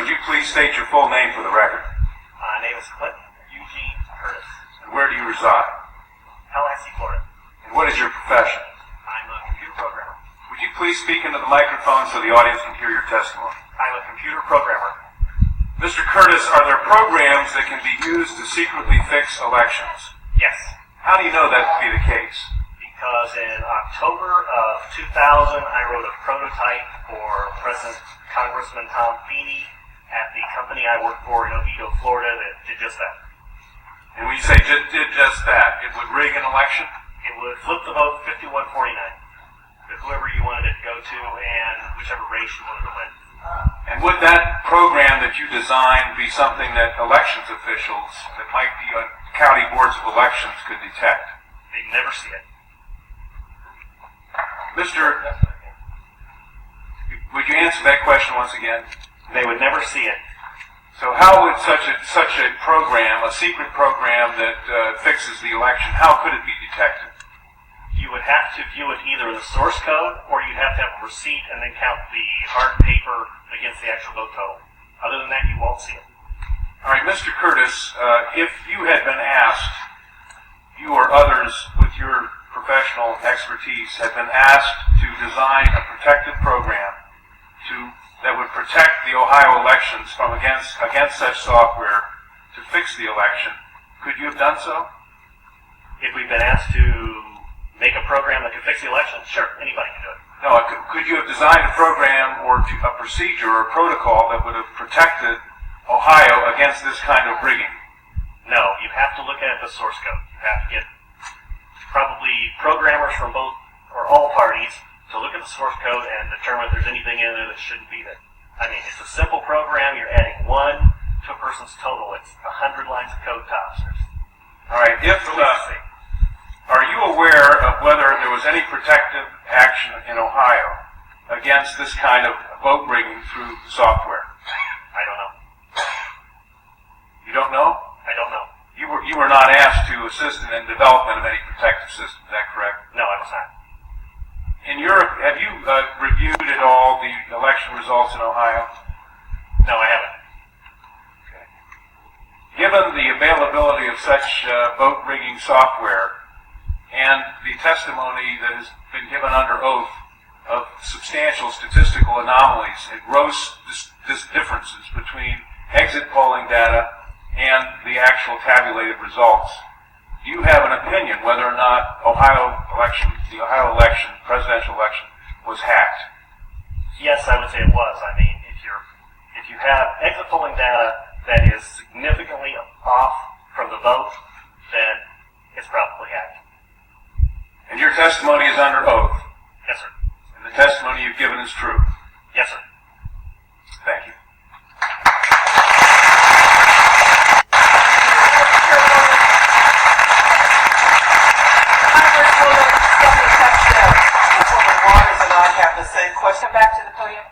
would you please state your full name for the record? My name is Clint Eugene Curtis. And where do you reside? Tallahassee, Florida. And what is your profession? I'm a computer programmer. Would you please speak into the microphone so the audience can hear your testimony? I'm a computer programmer. Mr. Curtis, are there programs that can be used to secretly fix elections? Yes. How do you know that to be the case? Because in October of 2000, I wrote a prototype for President Congressman Tom Feeney at the company I work for in Oviedo, Florida, that did just that. And when you say did just that, it would rig an election? It would flip the vote 51-49 to whoever you wanted it to go to and whichever race you wanted to win. And would that program that you designed be something that elections officials that might be on county boards of elections could detect? They'd never see it. Would you answer that question once again? They would never see it. So how would such a program, a secret program that fixes the election, how could it be detected? You would have to view it either in the source code, or you'd have to have a receipt and then count the hard paper against the actual vote total. Other than that, you won't see it. All right, Mr. Curtis, if you had been asked, you or others with your professional expertise had been asked to design a protected program that would protect the Ohio elections from against such software to fix the election, could you have done so? If we've been asked to make a program that could fix the election, sure, anybody can do it. No, could you have designed a program or a procedure or a protocol that would have protected Ohio against this kind of rigging? No, you have to look at the source code. You have to get probably programmers from both or all parties to look at the source code and determine if there's anything in there that shouldn't be there. I mean, it's a simple program. You're adding 1 to a person's total. It's 100 lines of code tops. All right. Are you aware of whether there was any protective action in Ohio against this kind of vote rigging through software? I don't know. You don't know? I don't know. You were not asked to assist in the development of any protective system. Is that correct? No, I was not. In Europe, have you reviewed at all the election results in Ohio? No, I haven't. Okay. Given the availability of such vote rigging software and the testimony that has been given under oath of substantial statistical anomalies and gross differences between exit polling data and the actual tabulated results, do you have an opinion whether or not the Ohio election, presidential election, was hacked? Yes, I would say it was. I mean, if you have exit polling data that is significantly off from the vote, then it's probably hacked. And your testimony is under oath? Yes, sir. And the testimony you've given is true? Yes, sir. Thank you. The same question. Back to the podium.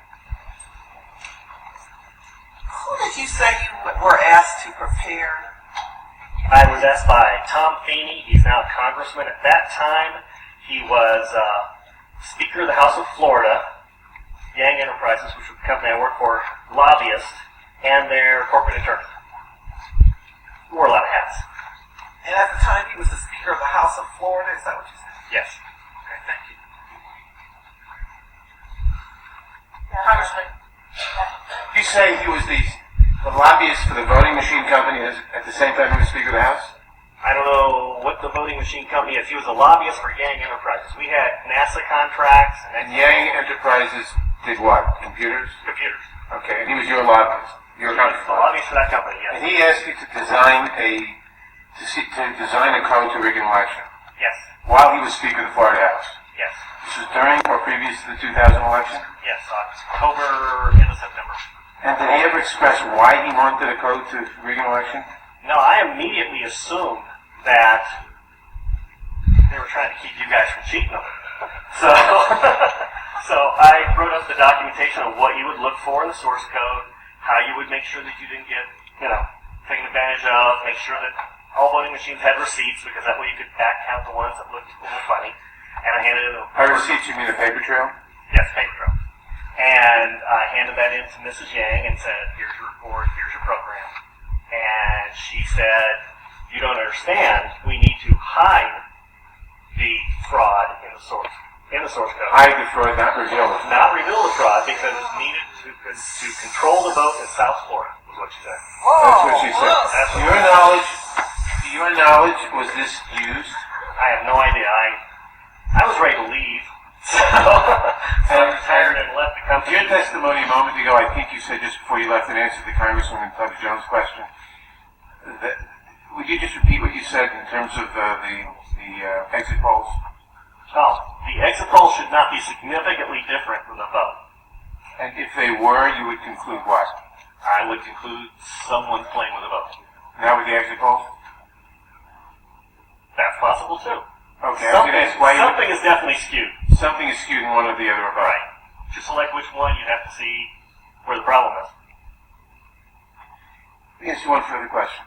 Who did you say you were asked to prepare? I was asked by Tom Feeney. He's now a congressman. At that time, he was Speaker of the House of Florida, Yang Enterprises, which was the company I work for, lobbyist, and their corporate attorney. He wore a lot of hats. And at the time, he was the Speaker of the House of Florida. Is that what you said? Yes. Okay, thank you. Congressman. You say he was the lobbyist for the voting machine company at the same time he was Speaker of the House? I don't know what the voting machine company is. He was a lobbyist for Yang Enterprises. We had NASA contracts. And Yang Enterprises did what? Computers? Computers. Okay, and he was your lobbyist. Your He was the lobbyist for that company, yes. And he asked you to design a code to rig an election Yes. while he was Speaker of the Florida House. Yes. This was during or previous to the 2000 election? Yes, October into September. And did he ever express why he wanted a code to rig an election? No, I immediately assumed that they were trying to keep you guys from cheating them. So I wrote up the documentation of what you would look for in the source code, how you would make sure that you didn't get, taken advantage of, make sure that all voting machines had receipts, because that way you could back count the ones that looked a little funny. And I handed it over. By receipts, you mean a paper trail? Yes, paper trail. And I handed that in to Mrs. Yang and said, here's your report, here's your program. And she said, you don't understand, we need to hide the fraud in the source code. Hide the fraud, not reveal it. Not reveal the fraud because it's needed to control the vote in South Florida, was what she said. That's what she said. That's To what your knowledge, was this used? I have no idea. I was ready to leave. So I retired and left the company. Your testimony a moment ago, I think you said just before you left, in answer to Congresswoman Tubbs Jones' question. Would you just repeat what you said in terms of the exit polls? Oh, the exit polls should not be significantly different from the vote. And if they were, you would conclude what? I would conclude someone playing with a vote. Now with the exit polls? That's possible too. Okay, I was going to ask why Something is definitely skewed. something is skewed in one or the other about. Right. To select which one, you'd have to see where the problem is. Let me ask you one further question.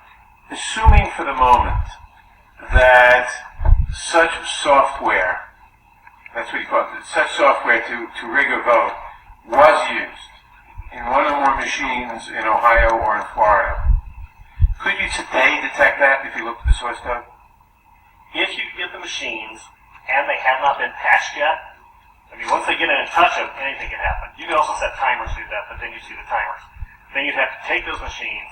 Assuming for the moment that such software, that's what you call it, such software to rig a vote was used in one or more machines in Ohio or in Florida, could you today detect that if you looked at the source code? If you get the machines and they have not been patched yet, I mean, once they get in touch them, anything can happen. You can also set timers to that, but then you see the timers. Then you'd have to take those machines,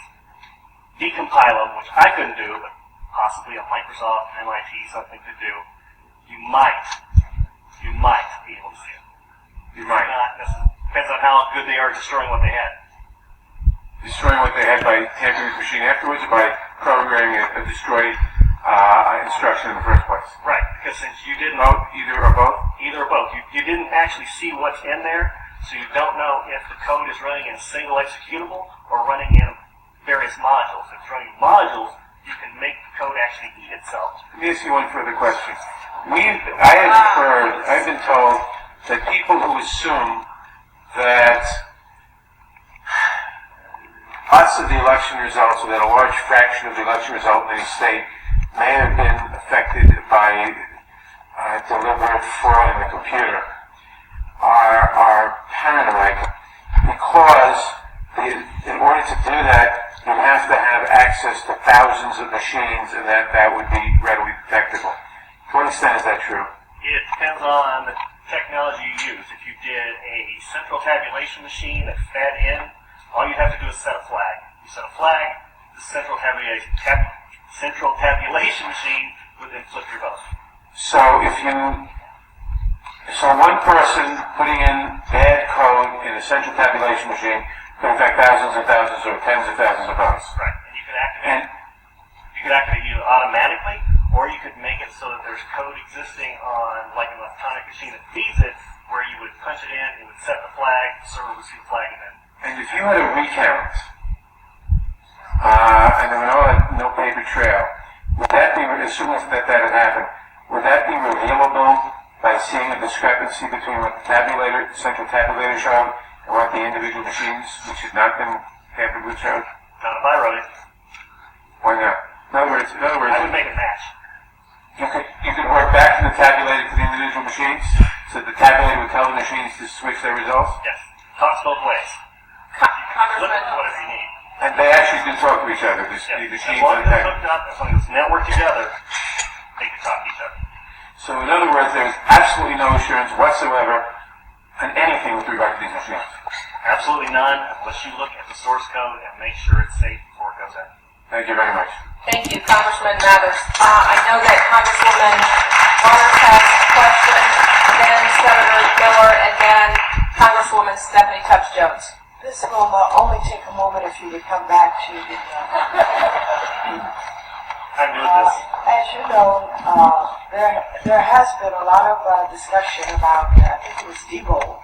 decompile them, which I couldn't do, but possibly a Microsoft, MIT, something to do. You might be able to see it. You might. Depends on how good they are at destroying what they had. Destroying what they had by tampering with the machine afterwards, or by programming a destroyed instruction in the first place? Right, because since you didn't... Both? Either or both? Either or both. You didn't actually see what's in there, so you don't know if the code is running in a single executable or running in various modules. If it's running modules, you can make the code actually eat itself. Let me ask you one further question. I've been told that people who assume that parts of the election results, or that a large fraction of the election result in any state may have been affected by deliberate fraud in the computer, are paranoid because in order to do that, you have to have access to thousands of machines, and that would be readily detectable. To what extent is that true? It depends on the technology you use. If you did a central tabulation machine that fed in, all you have to do is set a flag. You set a flag, the central tabulation machine would then flip your vote. So one person putting in bad code in a central tabulation machine could affect thousands and thousands or tens of thousands of votes. Right. And you could activate either automatically, or you could make it so that there's code existing on like an electronic machine that feeds it, where you would punch it in, it would set the flag, the server would see the flag, and then. And if you had a recount, and there were no paper trail, would that be, assuming that had happened, would that be revealable by seeing a discrepancy between what the central tabulator showed and what the individual machines, which had not been tampered with, showed? Not if I wrote it. Why not? In other words, I would make it match. You could work back from the tabulator to the individual machines, so the tabulator would tell the machines to switch their results? Yes. Talks both ways. Look Congressman, at whatever you need. And they actually do talk to each other, the Yes. machines As long and as the they're hooked up, as long as it's networked together, they can talk to each other. So in other words, there's absolutely no assurance whatsoever on anything with regard to these machines. Absolutely none, unless you look at the source code and make sure it's safe before it goes in. Thank you very much. Thank you, Congressman Mathers. I know that Congresswoman Waters has questions, then Senator Miller, and then Congresswoman Stephanie Tubbs Jones. this will only take a moment if you would come back to the... I'm new at this. As you know, there has been a lot of discussion about, I think it was Diebold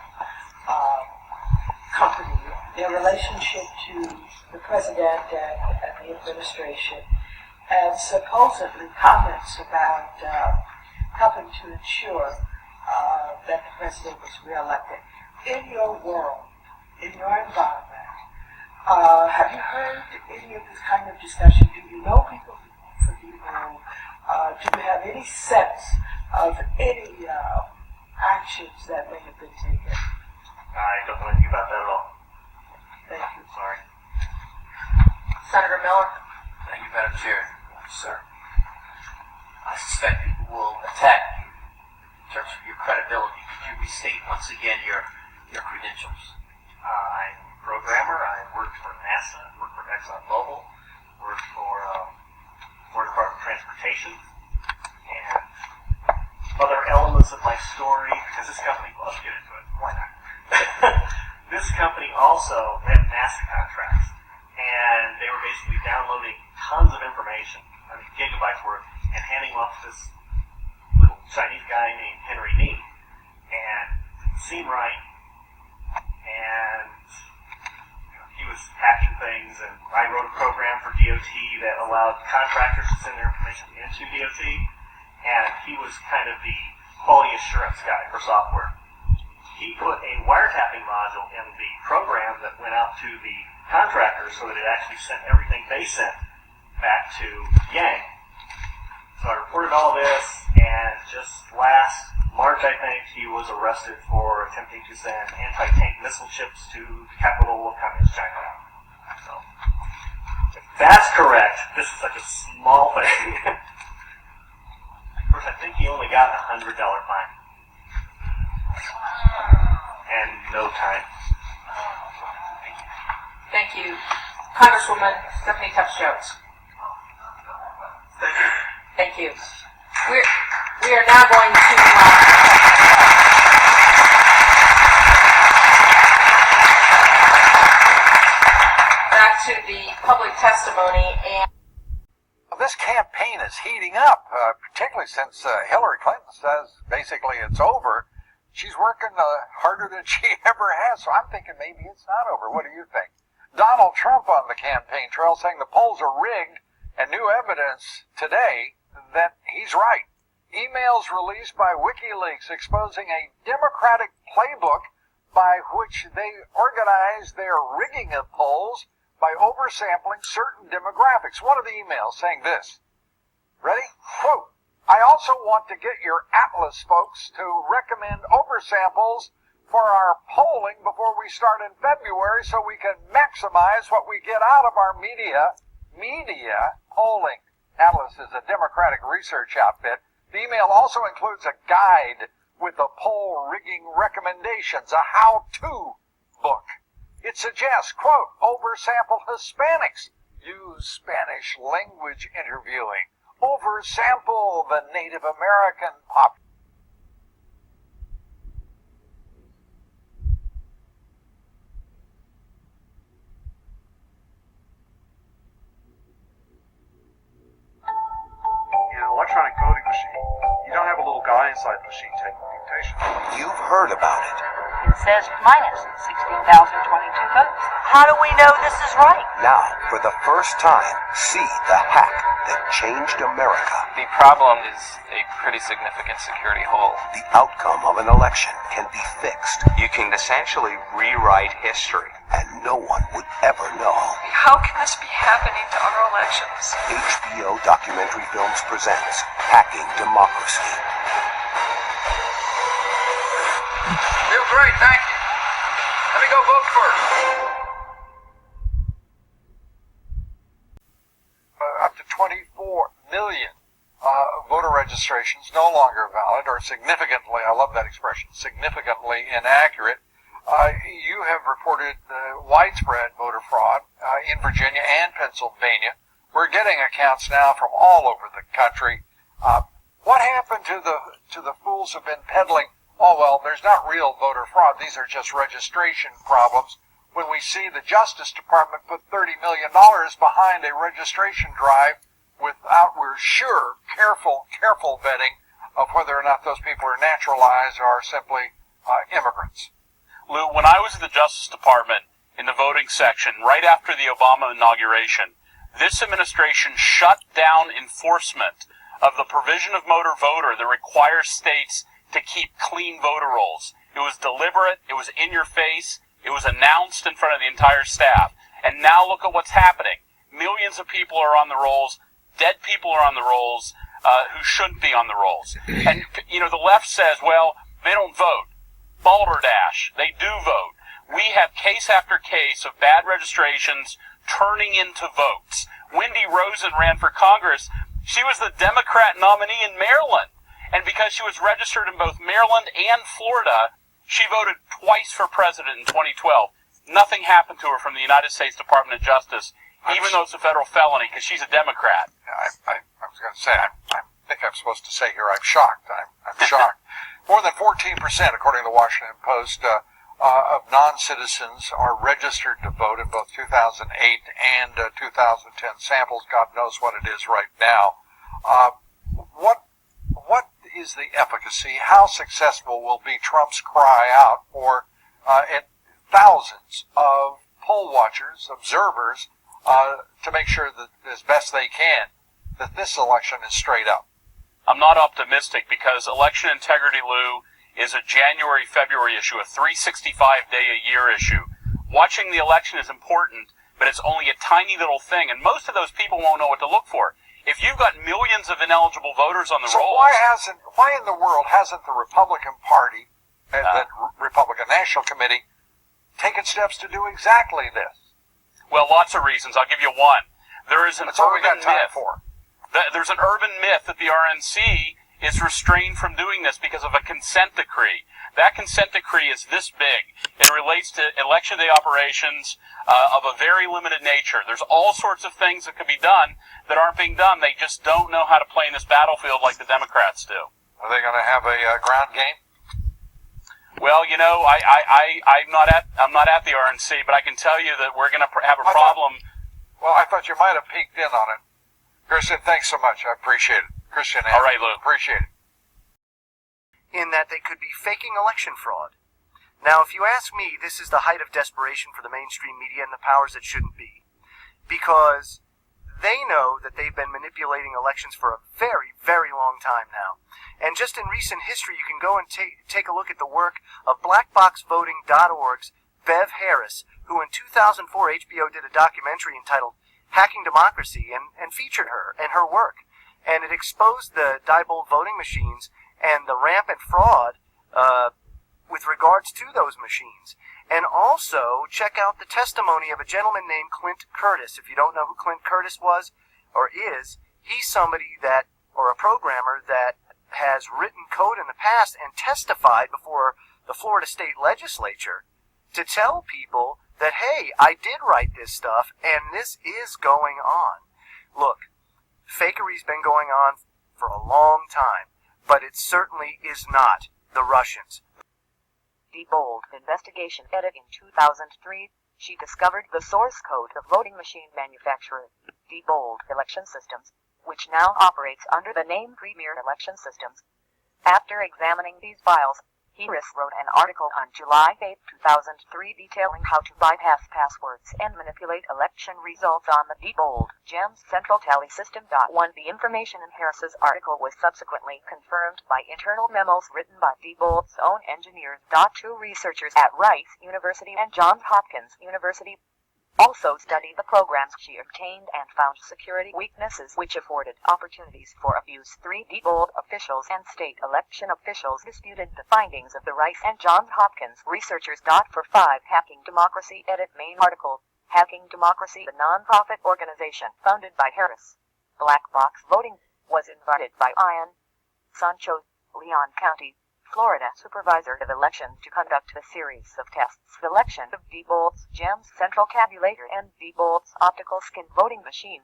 company, their relationship to the president and the administration, and supposedly comments about helping to ensure that the president was reelected. In your world, in your environment, have you heard any of this kind of discussion? Do you know people from Diebold? Do you have any sense of any actions that may have been taken? I don't know anything about that at all. Thank you. Sorry. Senator Miller? Thank you, Madam Chair. Sir, I suspect people will attack you in terms of your credibility. Could you restate once again your credentials? I'm a programmer. I worked for NASA, worked for Exxon-Mobil, worked for Florida Department of Transportation, and other elements of my story, because this company, well, let's get into it. Why not? This company also had NASA contracts, and they were basically downloading tons of information, I mean gigabytes worth, and handing them off to this little Chinese guy named Henry Nee. And it seemed right, and he was hacking things, and I wrote a program for DOT that allowed contractors to send their information into DOT, and he was kind of the quality assurance guy for software. He put a wiretapping module in the program that went out to the contractors so that it actually sent everything they sent back to Yang. So I reported all this, and just last March, I think, he was arrested for attempting to send anti-tank missile chips to the capital of Communist China. So, if that's correct, this is such a small thing. Of course, I think he only got a $100 fine. And no time. Thank you. Congresswoman Stephanie Tubbs Jones. Thank you. Thank you. We are now going to back to the public testimony, and this campaign is heating up, particularly since Hillary Clinton says basically it's over. She's working harder than she ever has, so I'm thinking maybe it's not over. What do you think? Donald Trump on the campaign trail saying the polls are rigged, and new evidence today that he's right. Emails released by WikiLeaks exposing a Democratic playbook by which they organize their rigging of polls by oversampling certain demographics. One of the emails saying this. Ready? Quote, I also want to get your Atlas folks to recommend oversamples for our polling before we start in February so we can maximize what we get out of our media polling. Atlas is a Democratic research outfit. The email also includes a guide with the poll rigging recommendations, a how-to book. It suggests, quote, oversample Hispanics, use Spanish language interviewing, oversample the Native American population. In an electronic voting machine, you don't have a little guy inside the machine taking dictation. You've heard about it. It says minus 16,022 votes. How do we know this is right? Now, for the first time, see the hack that changed America. The problem is a pretty significant security hole. The outcome of an election can be fixed. You can essentially rewrite history. And no one would ever know. How can this be happening to our elections? HBO Documentary Films presents Hacking Democracy. Feel great, thank you. Let me go vote first. Up to 24 million voter registrations no longer valid or significantly, I love that expression, significantly inaccurate. You have reported widespread voter fraud in Virginia and Pennsylvania. We're getting accounts now from all over the country. What happened to the fools who've been peddling, oh, well, there's not real voter fraud, these are just registration problems, when we see the Justice Department put $30 million behind a registration drive without, we're sure, careful vetting of whether or not those people are naturalized or simply immigrants? Lou, when I was at the Justice Department in the voting section right after the Obama inauguration, this administration shut down enforcement of the provision of motor voter that requires states to keep clean voter rolls. It was deliberate, it was in your face, it was announced in front of the entire staff. And now look at what's happening. Millions of people are on the rolls, dead people are on the rolls, who shouldn't be on the rolls. And, you know, the left says, well, they don't vote. Balderdash, they do vote. We have case after case of bad registrations turning into votes. Wendy Rosen ran for Congress. She was the Democrat nominee in Maryland. And because she was registered in both Maryland and Florida, she voted twice for president in 2012. Nothing happened to her from the United States Department of Justice, even though it's a federal felony, because she's a Democrat. I was going to say, I think I'm supposed to say here, I'm shocked. I'm shocked. More than 14%, according to the Washington Post, of non-citizens are registered to vote in both 2008 and 2010 samples. God knows what it is right now. What is the efficacy? How successful will be Trump's cry out for thousands of poll watchers, observers, to make sure that as best they can that this election is straight up? I'm not optimistic because election integrity, Lou, is a January-February issue, a 365-day-a-year issue. Watching the election is important, but it's only a tiny little thing, and most of those people won't know what to look for. If you've got millions of ineligible voters on the rolls... So why in the world hasn't the Republican Party, the Republican National Committee, taken steps to do exactly this? Well, lots of reasons. I'll give you one. There is an That's all we urban got time myth. for. There's an urban myth that the RNC is restrained from doing this because of a consent decree. That consent decree is this big. It relates to election day operations of a very limited nature. There's all sorts of things that could be done that aren't being done. They just don't know how to play in this battlefield like the Democrats do. Are they going to have a ground game? Well, you know, I'm not at the RNC, but I can tell you that we're going to have a problem. I thought you might have peeked in on it. Christian, thanks so much. I appreciate it. Christian, all right, Lou. Appreciate it. In that they could be faking election fraud. Now, if you ask me, this is the height of desperation for the mainstream media and the powers that shouldn't be. Because they know that they've been manipulating elections for a very, very long time now. And just in recent history, you can go and take a look at the work of blackboxvoting.org's Bev Harris, who in 2004 HBO did a documentary entitled Hacking Democracy and featured her and her work. And it exposed the Diebold voting machines and the rampant fraud with regards to those machines. And also, check out the testimony of a gentleman named Clint Curtis. If you don't know who Clint Curtis was or is, he's somebody that, or a programmer that has written code in the past and testified before the Florida State Legislature to tell people that, hey, I did write this stuff and this is going on. Look, fakery's been going on for a long time, but it certainly is not the Russians. Diebold investigation edit in 2003, she discovered the source code of voting machine manufacturer, Diebold Election Systems, which now operates under the name Premier Election Systems. After examining these files, Harris wrote an article on July 8, 2003 detailing how to bypass passwords and manipulate election results on the Diebold GEMS Central Tally System. The information in Harris's article was subsequently confirmed by internal memos written by Diebold's own engineers. Two researchers at Rice University and Johns Hopkins University also studied the programs she obtained and found security weaknesses which afforded opportunities for abuse. 3 Diebold officials and state election officials disputed the findings of the Rice and Johns Hopkins researchers. For 5 Hacking Democracy edit main article, Hacking Democracy, the nonprofit organization founded by Harris. Black Box Voting was invited by Ian Sancho, Leon County, Florida supervisor of election to conduct a series of tests. Selection of Diebold's GEMS Central Tabulator and Diebold's optical skin voting machine.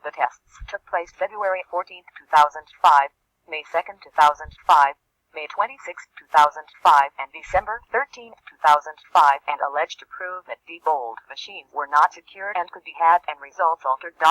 The tests took place February 14, 2005, May 2, 2005, May 26, 2005, and December 13, 2005, and alleged to prove that Diebold machines were not secured and could be hacked and results altered. 6.